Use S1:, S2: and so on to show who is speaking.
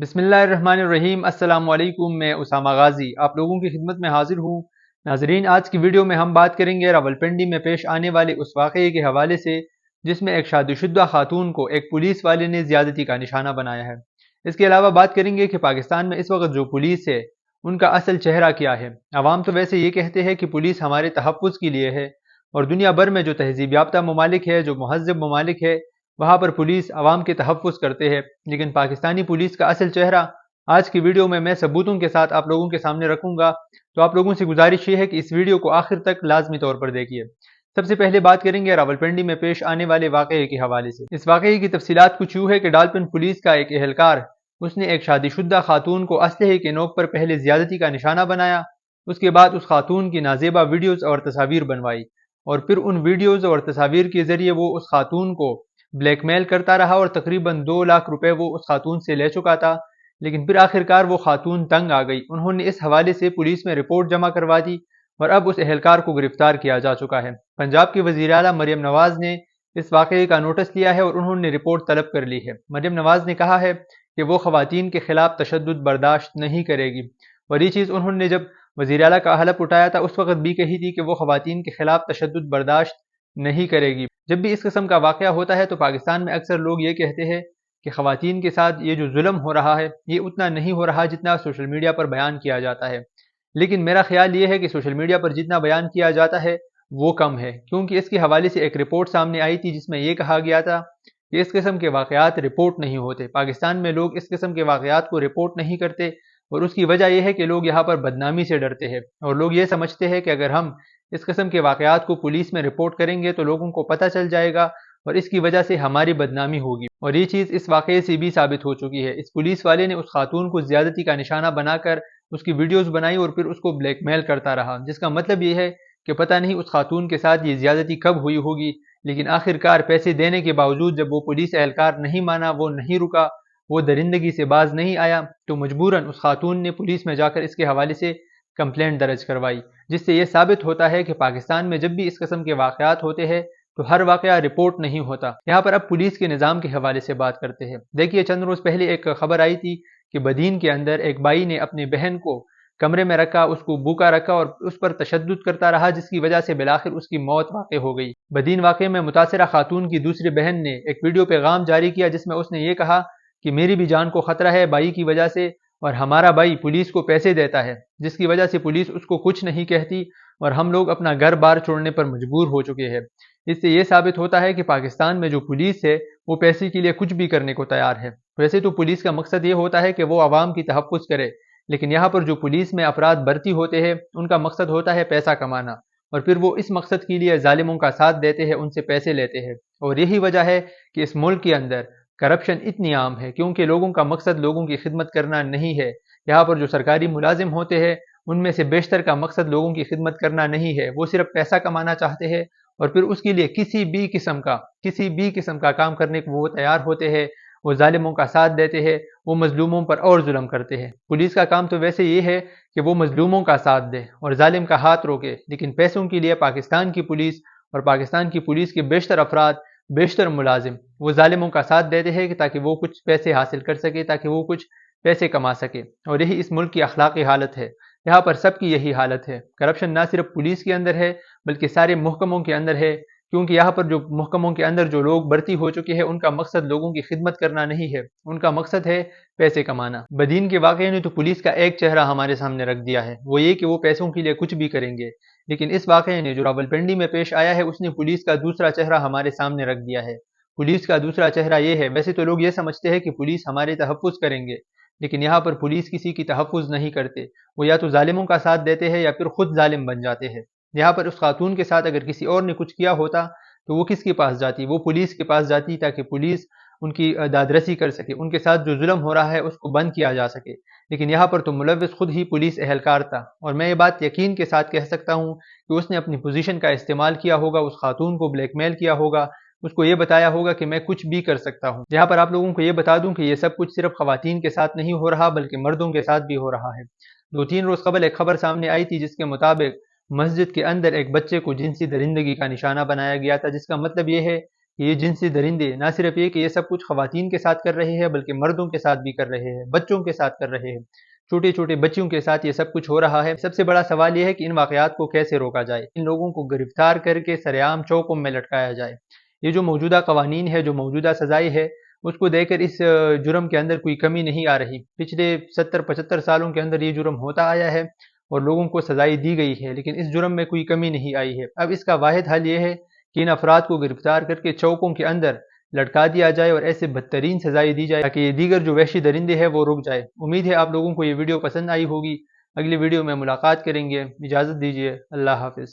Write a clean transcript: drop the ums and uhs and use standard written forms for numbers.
S1: बिस्मिल्लाहिर्रहमानिर्रहीम। अस्सलाम वालेकुम। मैं उसामा गाजी आप लोगों की खिदमत में हाजिर हूँ। नाजरीन, आज की वीडियो में हम बात करेंगे रावलपिंडी में पेश आने वाले उस वाक़ये के हवाले से जिसमें एक शादीशुदा खातून को एक पुलिस वाले ने ज़्यादती का निशाना बनाया है। इसके अलावा बात करेंगे कि पाकिस्तान में इस वक्त जो पुलिस है उनका असल चेहरा क्या है। अवाम तो वैसे ये कहते हैं कि पुलिस हमारे तहफ़्फ़ुज़ के लिए है, और दुनिया भर में जो तहज़ीब याफ्ता ममालिक है, जो महज़्ज़ब ममालिक है, वहाँ पर पुलिस अवाम के तहफ़्फ़ुज़ करते हैं। लेकिन पाकिस्तानी पुलिस का असल चेहरा आज की वीडियो में मैं सबूतों के साथ आप लोगों के सामने रखूंगा। तो आप लोगों से गुजारिश ये है कि इस वीडियो को आखिर तक लाजमी तौर पर देखिए। सबसे पहले बात करेंगे रावलपिंडी में पेश आने वाले वाक़ये के हवाले से। इस वाक़ये की तफसीलात कुछ यूँ है कि डालपिन पुलिस का एक एहलकार उसने एक शादीशुदा खातून को असलहे के नोक पर पहले ज़्यादती का निशाना बनाया। उसके बाद उस खातून की नाजेबा वीडियोज़ और तस्वीर बनवाई, और फिर उन वीडियोज़ और तस्वीर के ज़रिए वो उस खातून को ब्लैकमेल करता रहा, और तकरीबन 2 लाख रुपए वो उस खातून से ले चुका था। लेकिन फिर आखिरकार वो खातून तंग आ गई। उन्होंने इस हवाले से पुलिस में रिपोर्ट जमा करवा दी, और अब उस एहलकार को गिरफ्तार किया जा चुका है। पंजाब की वज़ीर आला मरियम नवाज ने इस वाक़ये का नोटिस लिया है और उन्होंने रिपोर्ट तलब कर ली है। मरियम नवाज ने कहा है कि वो ख़वातीन के खिलाफ तशद्दुद बर्दाश्त नहीं करेगी, और ये चीज़ उन्होंने जब वज़ीर आला का हलफ उठाया था उस वक्त भी कही थी कि वो ख़वातीन के खिलाफ तशद्दुद बर्दाश्त नहीं करेगी। जब भी इस किस्म का वाक़या होता है तो पाकिस्तान में अक्सर लोग ये कहते हैं कि ख़वातीन के साथ ये जो जुल्म हो रहा है ये उतना नहीं हो रहा जितना सोशल मीडिया पर बयान किया जाता है। लेकिन मेरा ख्याल ये है कि सोशल मीडिया पर जितना बयान किया जाता है वो कम है, क्योंकि इसके हवाले से एक रिपोर्ट सामने आई थी जिसमें यह कहा गया था कि इस किस्म के वाक़यात रिपोर्ट नहीं होते। पाकिस्तान में लोग इस किस्म के वाक़यात को रिपोर्ट नहीं करते, और उसकी वजह यह है कि लोग यहाँ पर बदनामी से डरते हैं, और लोग ये समझते हैं कि अगर हम इस किस्म के वाक़यात को पुलिस में रिपोर्ट करेंगे तो लोगों को पता चल जाएगा और इसकी वजह से हमारी बदनामी होगी। और ये चीज़ इस वाक़ये से भी साबित हो चुकी है। इस पुलिस वाले ने उस खातून को ज़्यादती का निशाना बनाकर उसकी वीडियोस बनाई और फिर उसको ब्लैकमेल करता रहा, जिसका मतलब ये है कि पता नहीं उस खातून के साथ ये ज़्यादती कब हुई होगी। लेकिन आखिरकार पैसे देने के बावजूद जब वो पुलिस एहलकार नहीं माना, वो नहीं रुका, वो दरिंदगी से बाज नहीं आया, तो मजबूरन उस खातून ने पुलिस में जाकर इसके हवाले से कंप्लेंट दर्ज करवाई, जिससे ये साबित होता है कि पाकिस्तान में जब भी इस किस्म के वाक़यात होते हैं तो हर वाक़या रिपोर्ट नहीं होता। यहाँ पर अब पुलिस के निज़ाम के हवाले से बात करते हैं। देखिए, चंद रोज़ पहले एक खबर आई थी कि बदीन के अंदर एक बाई ने अपनी बहन को कमरे में रखा, उसको भूखा रखा और उस पर तशद्दुद करता रहा, जिसकी वजह से बिलाखिर उसकी मौत वाक़ हो गई। बदीन वाक़े में मुतासिरा खातून की दूसरी बहन ने एक वीडियो पैगाम जारी किया जिसमें उसने ये कहा कि मेरी भी जान को ख़तरा है बाई की वजह से, और हमारा भाई पुलिस को पैसे देता है जिसकी वजह से पुलिस उसको कुछ नहीं कहती, और हम लोग अपना घर बार छोड़ने पर मजबूर हो चुके हैं। इससे ये साबित होता है कि पाकिस्तान में जो पुलिस है वो पैसे के लिए कुछ भी करने को तैयार है। वैसे तो पुलिस का मकसद ये होता है कि वो आवाम की तहफ़्फ़ुज़ करे, लेकिन यहाँ पर जो पुलिस में अफराद भर्ती होते हैं उनका मकसद होता है पैसा कमाना, और फिर वो इस मकसद के लिए जालिमों का साथ देते हैं, उनसे पैसे लेते हैं। और यही वजह है कि इस मुल्क के अंदर करप्शन इतनी आम है, क्योंकि लोगों का मकसद लोगों की खिदमत करना नहीं है। यहाँ पर जो सरकारी मुलाजिम होते हैं उनमें से बेशतर का मकसद लोगों की खिदमत करना नहीं है, वो सिर्फ पैसा कमाना चाहते हैं, और फिर उसके लिए किसी भी किस्म का काम करने को वो तैयार होते हैं। वो जालिमों का साथ देते हैं, वो मजलूमों पर और जुल्म करते हैं। पुलिस का काम तो वैसे ये है कि वो मजलूमों का साथ दे और जालिम का हाथ रोके, लेकिन पैसों के लिए पाकिस्तान की पुलिस और पाकिस्तान की पुलिस के बेशतर अफराद, बेशतर मुलाजिम वो जालिमों का साथ देते हैं ताकि वो कुछ पैसे हासिल कर सके, ताकि वो कुछ पैसे कमा सके। और यही इस मुल्क की अखलाकी हालत है। यहाँ पर सबकी यही हालत है। करप्शन ना सिर्फ पुलिस के अंदर है बल्कि सारे महकमों के अंदर है, क्योंकि यहाँ पर जो महकमों के अंदर जो लोग भर्ती हो चुके हैं उनका मकसद लोगों की खिदमत करना नहीं है, उनका मकसद है पैसे कमाना। बदीन के वाक़ये ने तो पुलिस का एक चेहरा हमारे सामने रख दिया है, वो ये कि वो पैसों के लिए कुछ भी करेंगे। लेकिन इस वाक़ये ने जो रावलपिंडी में पेश आया है उसने पुलिस का दूसरा चेहरा हमारे सामने रख दिया है। पुलिस का दूसरा चेहरा ये है, वैसे तो लोग ये समझते हैं कि पुलिस हमारे तहफ़्फ़ुज़ करेंगे, लेकिन यहाँ पर पुलिस किसी की तहफ़्फ़ुज़ नहीं करते। वो या तो जालिमों का साथ देते हैं या फिर खुद जालिम बन जाते हैं। यहाँ पर उस खातून के साथ अगर किसी और ने कुछ किया होता तो वो किसके पास जाती? वो पुलिस के पास जाती, ताकि पुलिस उनकी दादरसी कर सके, उनके साथ जो जुल्म हो रहा है उसको बंद किया जा सके। लेकिन यहाँ पर तो मुलव्विस खुद ही पुलिस एहलकार था, और मैं ये बात यकीन के साथ कह सकता हूँ कि उसने अपनी पोजीशन का इस्तेमाल किया होगा, उस खातून को ब्लैकमेल किया होगा, उसको ये बताया होगा कि मैं कुछ भी कर सकता हूँ। यहाँ पर आप लोगों को ये बता दूं कि ये सब कुछ सिर्फ खवातीन के साथ नहीं हो रहा बल्कि मर्दों के साथ भी हो रहा है। 2-3 रोज़ कबल एक खबर सामने आई थी जिसके मुताबिक मस्जिद के अंदर एक बच्चे को जिनसी दरिंदगी का निशाना बनाया गया था, जिसका मतलब ये है کہ یہ جنسی درندے نہ صرف یہ کہ یہ سب کچھ خواتین کے ساتھ کر رہے ہیں بلکہ مردوں کے ساتھ بھی کر رہے ہیں، بچوں کے ساتھ کر رہے ہیں، چھوٹے چھوٹے بچیوں کے ساتھ یہ سب کچھ ہو رہا ہے۔ سب سے بڑا سوال یہ ہے کہ ان واقعات کو کیسے روکا جائے، ان لوگوں کو گرفتار کر کے سر عام چوکوں میں لٹکایا جائے۔ یہ جو موجودہ قوانین ہے، جو موجودہ سزائیں ہے، اس کو دیکھ کر اس جرم کے اندر کوئی کمی نہیں آ رہی۔ پچھلے 70-75 سالوں کے اندر یہ جرم ہوتا آیا ہے اور لوگوں کو سزائیں دی گئی ہے، لیکن اس جرم میں کوئی کمی نہیں آئی ہے۔ اب اس کا واحد حل یہ ہے کہ ان افراد کو گرفتار کر کے چوکوں کے اندر لٹکا دیا جائے اور ایسے بدترین سزائیں دی جائے تاکہ یہ دیگر جو وحشی درندے ہیں وہ رک جائے۔ امید ہے آپ لوگوں کو یہ ویڈیو پسند آئی ہوگی۔ اگلی ویڈیو میں ملاقات کریں گے۔ اجازت دیجیے، اللہ حافظ۔